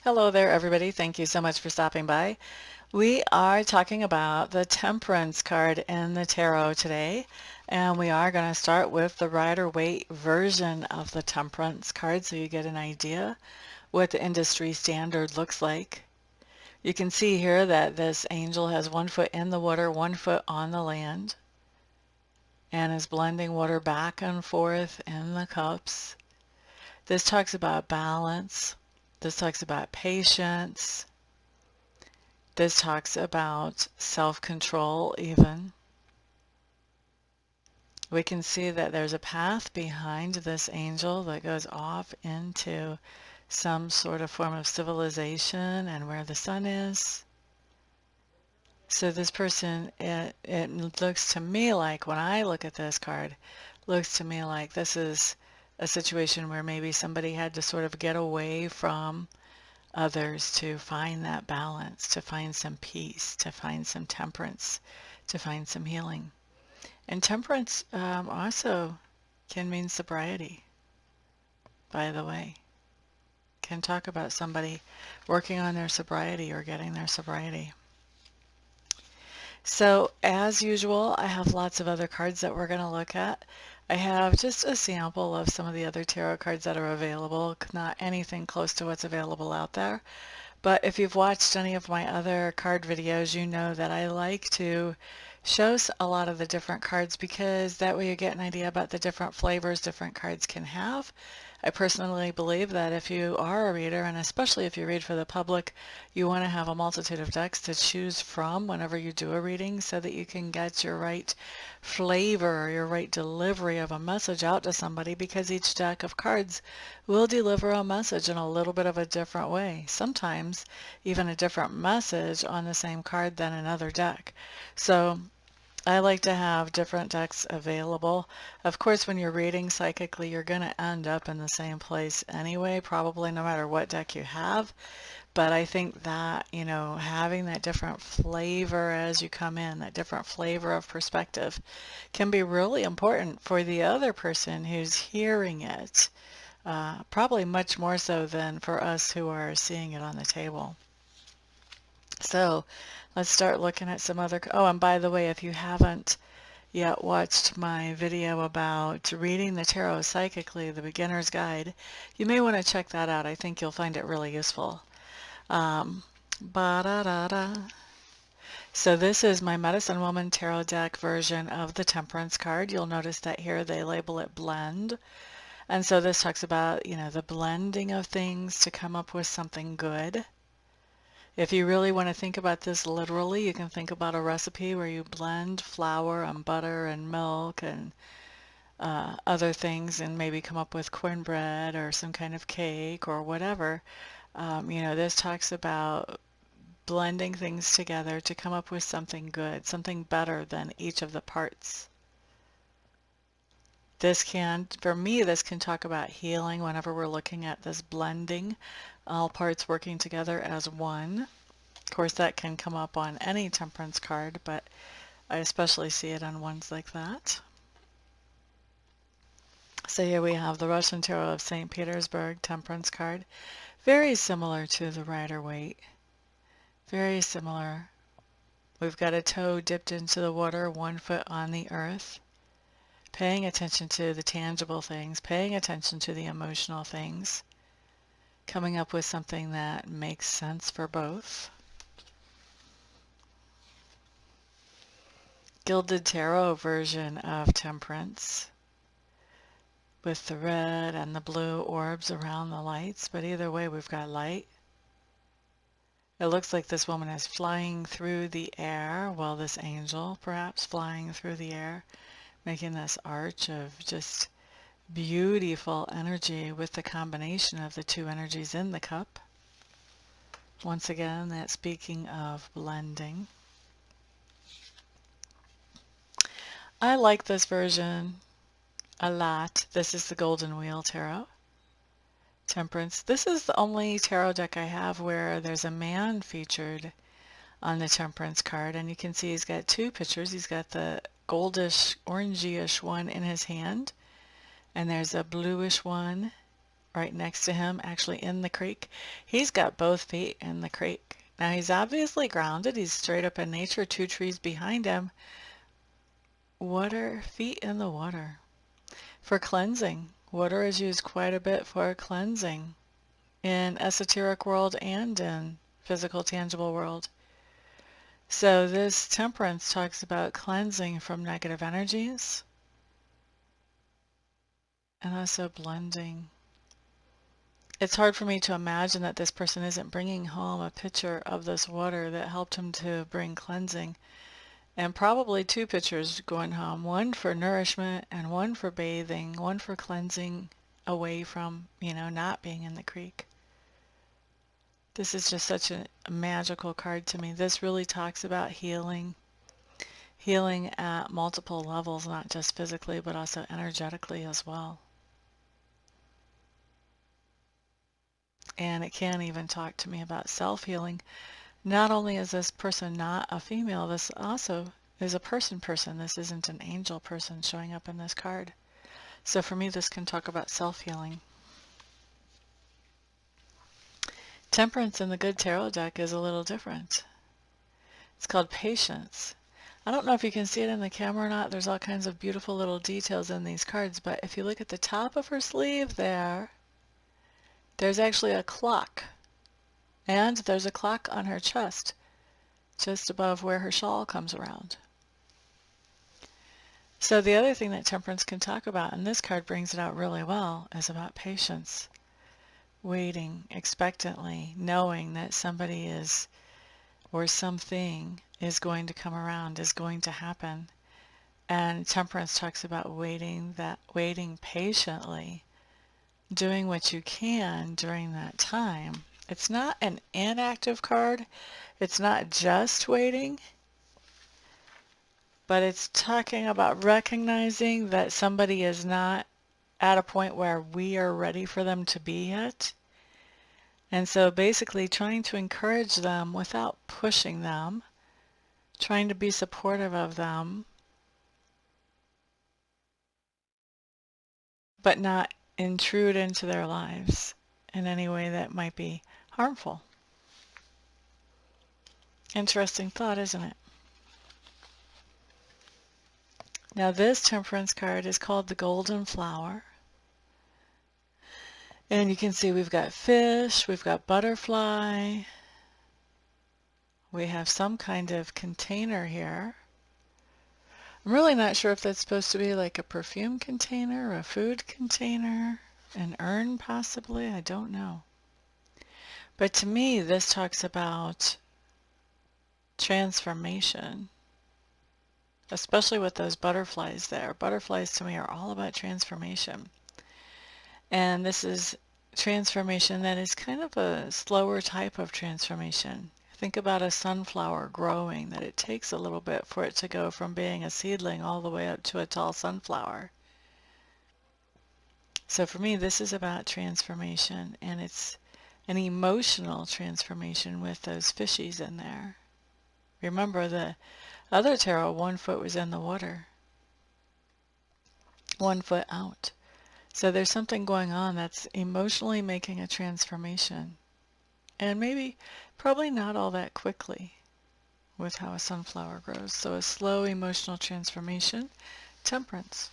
Hello there, everybody. Thank you so much for stopping by. We are talking about the Temperance card in the tarot today, and we are going to start with the Rider-Waite version of the Temperance card so you get an idea what the industry standard looks like. You can see here that this angel has 1 foot in the water, 1 foot on the land, and is blending water back and forth in the cups. This talks about balance. This talks about patience. This talks about self-control even. We can see that there's a path behind this angel that goes off into some sort of form of civilization and where the sun is. So this person, it looks to me like, when I look at this card, looks to me like this is a situation where maybe somebody had to sort of get away from others to find that balance, to find some peace, to find some temperance, to find some healing. And temperance also can mean sobriety, by the way. Can talk about somebody working on their sobriety or getting their sobriety. So as usual, I have lots of other cards that we're going to look at. I have just a sample of some of the other tarot cards that are available, not anything close to what's available out there. But if you've watched any of my other card videos, you know that I like to show a lot of the different cards because that way you get an idea about the different flavors different cards can have. I personally believe that if you are a reader, and especially if you read for the public, you want to have a multitude of decks to choose from whenever you do a reading so that you can get your right flavor or your right delivery of a message out to somebody, because each deck of cards will deliver a message in a little bit of a different way. Sometimes even a different message on the same card than another deck. So I like to have different decks available. Of course, when you're reading psychically, you're going to end up in the same place anyway, probably no matter what deck you have. But I think that, having that different flavor as you come in, that different flavor of perspective, can be really important for the other person who's hearing it. Probably much more so than for us who are seeing it on the table. So let's start looking at some other. Oh, and by the way, if you haven't yet watched my video about reading the tarot psychically, the beginner's guide, you may want to check that out. I think you'll find it really useful. Ba-da-da-da. So this is my Medicine Woman Tarot deck version of the Temperance card. You'll notice that here they label it blend. And so this talks about, the blending of things to come up with something good. If you really want to think about this literally, you can think about a recipe where you blend flour and butter and milk and other things and maybe come up with cornbread or some kind of cake or whatever. This talks about blending things together to come up with something good, something better than each of the parts. For me, this can talk about healing whenever we're looking at this blending, all parts working together as one. Of course, that can come up on any temperance card, but I especially see it on ones like that. So here we have the Russian Tarot of St. Petersburg temperance card. Very similar to the Rider-Waite. Very similar. We've got a toe dipped into the water, 1 foot on the earth. Paying attention to the tangible things, paying attention to the emotional things, coming up with something that makes sense for both. Gilded Tarot version of Temperance with the red and the blue orbs around the lights, but either way we've got light. It looks like this woman is flying through the air, well, this angel perhaps flying through the air, making this arch of just beautiful energy with the combination of the two energies in the cup. Once again, that's speaking of blending. I like this version a lot. This is the Golden Wheel Tarot. Temperance. This is the only tarot deck I have where there's a man featured on the Temperance card, and you can see he's got two pictures. He's got the goldish, orangey-ish one in his hand, and there's a bluish one right next to him, actually in the creek. He's got both feet in the creek. Now he's obviously grounded. He's straight up in nature, 2 trees behind him. Water, feet in the water. For cleansing. Water is used quite a bit for cleansing in esoteric world and in physical, tangible world. So this temperance talks about cleansing from negative energies and also blending. It's hard for me to imagine that this person isn't bringing home a pitcher of this water that helped him to bring cleansing, and probably 2 pitchers going home, one for nourishment and one for bathing, one for cleansing away from, not being in the creek. This is just such a magical card to me. This really talks about healing at multiple levels, not just physically, but also energetically as well. And it can even talk to me about self-healing. Not only is this person not a female, this also is a person. This isn't an angel person showing up in this card. So for me, this can talk about self-healing. Temperance in the Good Tarot deck is a little different. It's called Patience. I don't know if you can see it in the camera or not. There's all kinds of beautiful little details in these cards, but if you look at the top of her sleeve there's actually a clock. And there's a clock on her chest, just above where her shawl comes around. So the other thing that Temperance can talk about, and this card brings it out really well, is about patience. Waiting expectantly, knowing that somebody is, or something is going to come around, is going to happen. And Temperance talks about waiting patiently, doing what you can during that time. It's not an inactive card. It's not just waiting, but it's talking about recognizing that somebody is not at a point where we are ready for them to be yet. And so basically trying to encourage them without pushing them, trying to be supportive of them, but not intrude into their lives in any way that might be harmful. Interesting thought, isn't it? Now this Temperance card is called the Golden Flower. And you can see we've got fish, we've got butterfly, we have some kind of container here. I'm really not sure if that's supposed to be like a perfume container, a food container, an urn possibly, I don't know. But to me, this talks about transformation, especially with those butterflies there. Butterflies to me are all about transformation. And this is transformation that is kind of a slower type of transformation. Think about a sunflower growing, that it takes a little bit for it to go from being a seedling all the way up to a tall sunflower. So for me, this is about transformation, and it's an emotional transformation with those fishies in there. Remember, the other tarot, 1 foot was in the water, 1 foot out. So there's something going on that's emotionally making a transformation. And probably not all that quickly with how a sunflower grows. So a slow emotional transformation, Temperance.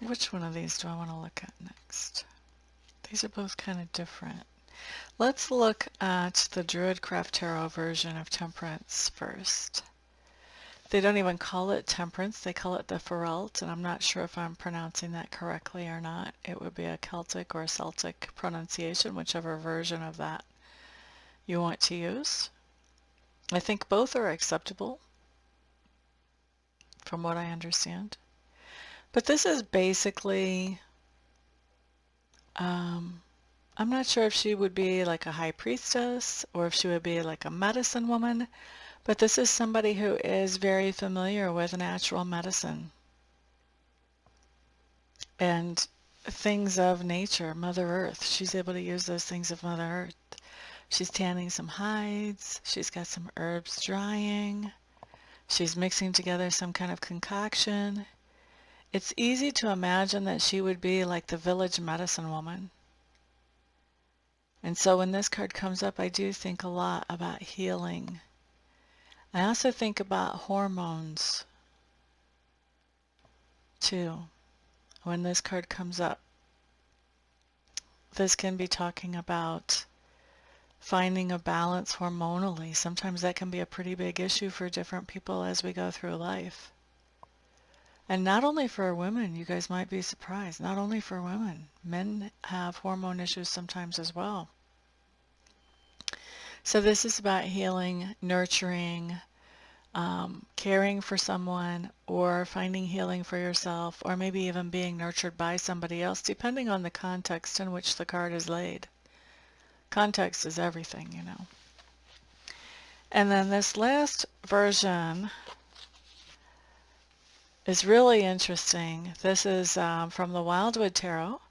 Which one of these do I want to look at next? These are both kind of different. Let's look at the Druidcraft Tarot version of Temperance first. They don't even call it Temperance, they call it the Feralt, and I'm not sure if I'm pronouncing that correctly or not. It would be a Celtic or a Celtic pronunciation, whichever version of that you want to use. I think both are acceptable, from what I understand. But this is basically, I'm not sure if she would be like a high priestess or if she would be like a medicine woman. But this is somebody who is very familiar with natural medicine and things of nature, Mother Earth. She's able to use those things of Mother Earth. She's tanning some hides. She's got some herbs drying. She's mixing together some kind of concoction. It's easy to imagine that she would be like the village medicine woman. And so when this card comes up, I do think a lot about healing. I also think about hormones too. When this card comes up, this can be talking about finding a balance hormonally. Sometimes that can be a pretty big issue for different people as we go through life. And not only for women, you guys might be surprised, not only for women, men have hormone issues sometimes as well. So this is about healing, nurturing, caring for someone, or finding healing for yourself, or maybe even being nurtured by somebody else, depending on the context in which the card is laid. Context is everything, you know. And then this last version is really interesting. This is from the Wildwood Tarot.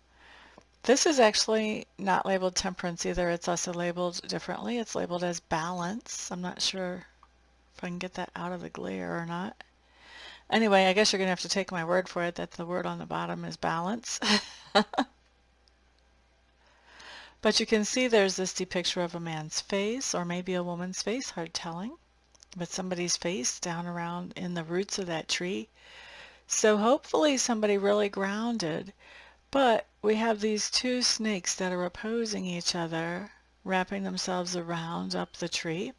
This is actually not labeled Temperance either. It's also labeled differently. It's labeled as Balance. I'm not sure if I can get that out of the glare or not. Anyway, I guess you're going to have to take my word for it that the word on the bottom is balance. But you can see there's this depiction of a man's face, or maybe a woman's face, hard telling, but somebody's face down around in the roots of that tree. So hopefully somebody really grounded. But we have these two snakes that are opposing each other, wrapping themselves around up the tree.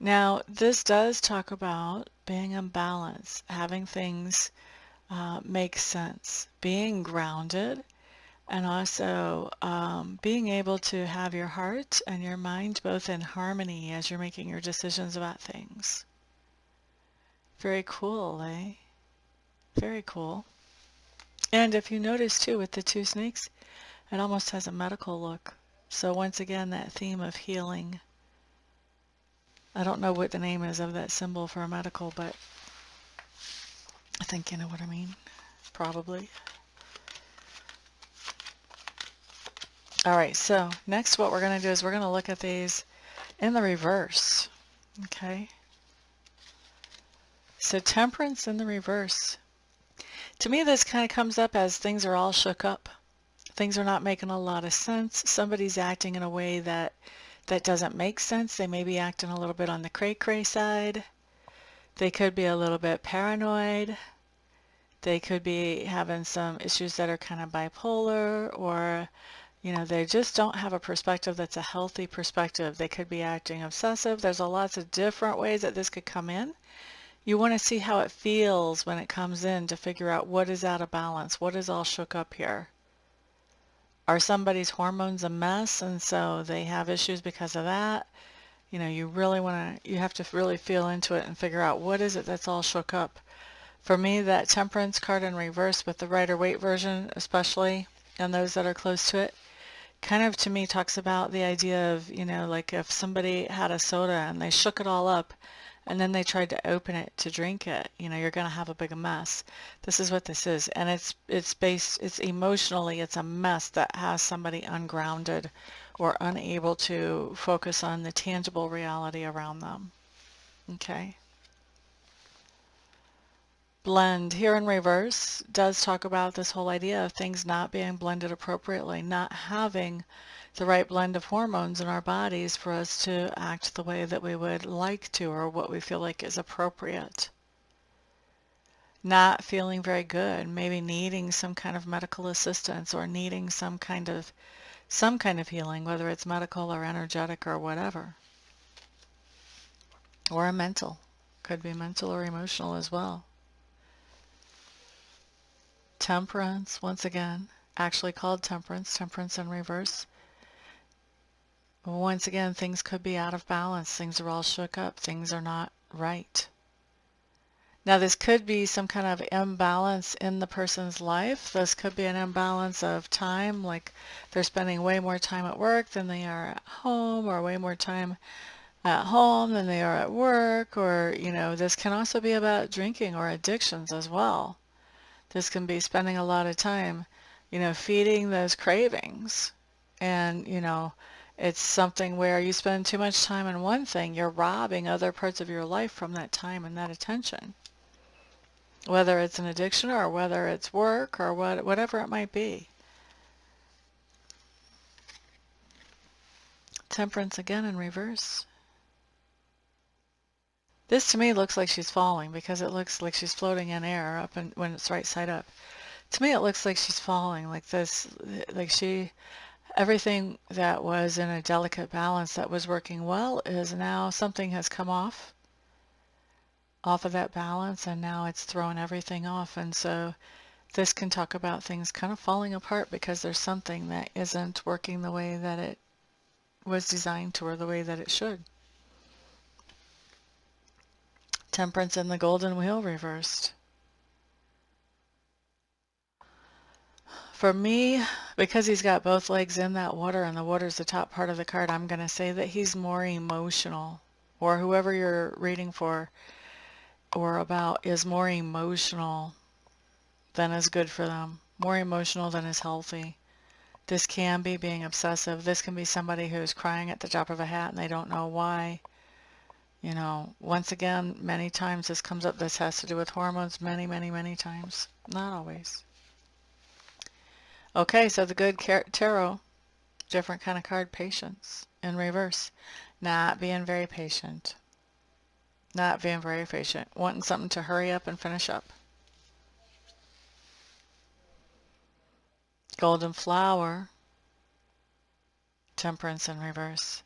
Now, this does talk about being in balance, having things make sense, being grounded, and also being able to have your heart and your mind both in harmony as you're making your decisions about things. Very cool, eh? Very cool. And if you notice too with the two snakes, it almost has a medical look. So once again, that theme of healing. I don't know what the name is of that symbol for a medical, but I think you know what I mean. Probably. All right, so next what we're going to do is we're going to look at these in the reverse. Okay. So Temperance in the reverse. To me, this kind of comes up as things are all shook up. Things are not making a lot of sense. Somebody's acting in a way that doesn't make sense. They may be acting a little bit on the cray-cray side. They could be a little bit paranoid. They could be having some issues that are kind of bipolar, or, you know, they just don't have a perspective that's a healthy perspective. They could be acting obsessive. There's lots of different ways that this could come in. You want to see how it feels when it comes in to figure out what is out of balance, what is all shook up here. Are somebody's hormones a mess and so they have issues because of that? You know, you have to really feel into it and figure out what is it that's all shook up. For me, that Temperance card in reverse with the Rider-Waite version especially, and those that are close to it, kind of to me talks about the idea of, you know, like if somebody had a soda and they shook it all up and then they tried to open it to drink it, you know, you're going to have a big mess. This is what this is. And it's emotionally, it's a mess that has somebody ungrounded or unable to focus on the tangible reality around them. Okay. Blend here in reverse does talk about this whole idea of things not being blended appropriately, not having the right blend of hormones in our bodies for us to act the way that we would like to or what we feel like is appropriate. Not feeling very good, maybe needing some kind of medical assistance or needing some kind of healing, whether it's medical or energetic or whatever. Or a mental. Could be mental or emotional as well. Temperance, once again, actually called Temperance, Temperance in reverse. Once again, things could be out of balance. Things are all shook up. Things are not right. Now, this could be some kind of imbalance in the person's life. This could be an imbalance of time, like they're spending way more time at work than they are at home, or way more time at home than they are at work, or, you know, this can also be about drinking or addictions as well. This can be spending a lot of time, you know, feeding those cravings. And, you know, it's something where you spend too much time on one thing, you're robbing other parts of your life from that time and that attention. whether it's an addiction or whether it's work or whatever it might be. Temperance again in reverse. This to me looks like she's falling because it looks like she's floating in air up and when it's right side up. To me it looks like she's falling like this, like everything that was in a delicate balance that was working well is now something has come off of that balance and now it's thrown everything off. And so this can talk about things kind of falling apart because there's something that isn't working the way that it was designed to or the way that it should. Temperance in the golden wheel reversed. For me, because he's got both legs in that water and the water's the top part of the card, I'm going to say that he's more emotional, or whoever you're reading for or about is more emotional than is good for them, more emotional than is healthy. This can be being obsessive. This can be somebody who's crying at the drop of a hat and they don't know why. You know, once again, many times this comes up. This has to do with hormones many, many, many times. Not always. Okay, so the good tarot, different kind of card, patience in reverse. Not being very patient. Not being very patient. Wanting something to hurry up and finish up. Golden flower, temperance in reverse.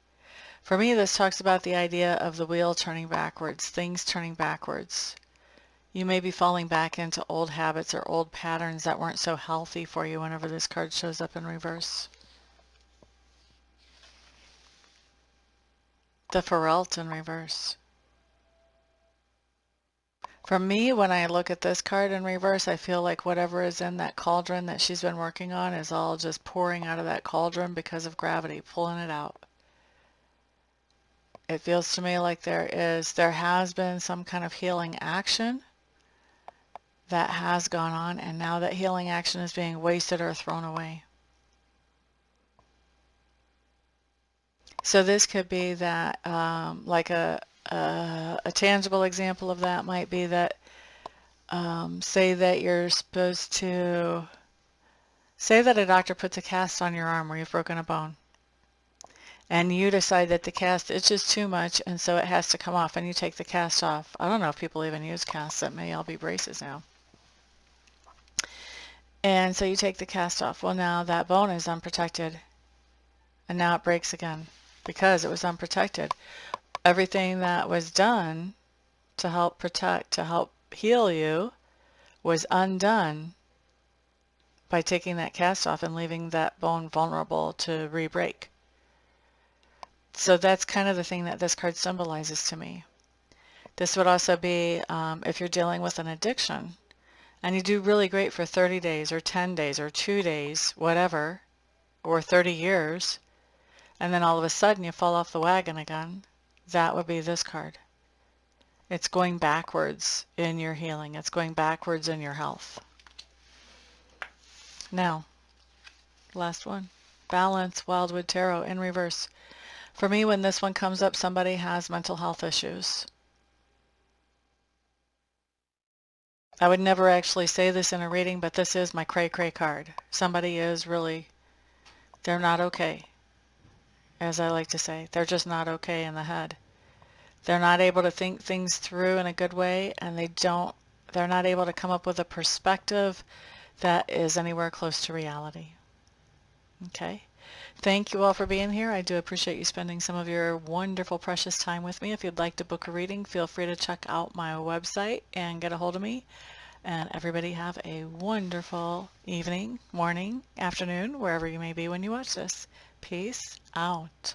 For me, this talks about the idea of the wheel turning backwards, things turning backwards. You may be falling back into old habits or old patterns that weren't so healthy for you whenever this card shows up in reverse. The Ferralt in reverse. For me, when I look at this card in reverse, I feel like whatever is in that cauldron that she's been working on is all just pouring out of that cauldron because of gravity, pulling it out. It feels to me like there has been some kind of healing action that has gone on, and now that healing action is being wasted or thrown away. So this could be that, like a tangible example of that might be that, say that you're supposed to, say that a doctor puts a cast on your arm where you've broken a bone, and you decide that the cast itches too much, and so it has to come off, and you take the cast off. I don't know if people even use casts. That may all be braces now. And so you take the cast off. Well, now that bone is unprotected, and now it breaks again because it was unprotected. Everything that was done to help protect, to help heal you, was undone by taking that cast off and leaving that bone vulnerable to re-break. So that's kind of the thing that this card symbolizes to me. This would also be if you're dealing with an addiction and you do really great for 30 days or 10 days or 2 days, whatever, or 30 years, and then all of a sudden you fall off the wagon again, that would be this card. It's going backwards in your healing. It's going backwards in your health. Now, last one. Balance, Wildwood Tarot in reverse. For me, when this one comes up, somebody has mental health issues. I would never actually say this in a reading, but this is my cray-cray card. Somebody is really, they're not okay, as I like to say. They're just not okay in the head. They're not able to think things through in a good way, and they're not able to come up with a perspective that is anywhere close to reality. Okay? Thank you all for being here. I do appreciate you spending some of your wonderful, precious time with me. If you'd like to book a reading, feel free to check out my website and get a hold of me. And everybody have a wonderful evening, morning, afternoon, wherever you may be when you watch this. Peace out.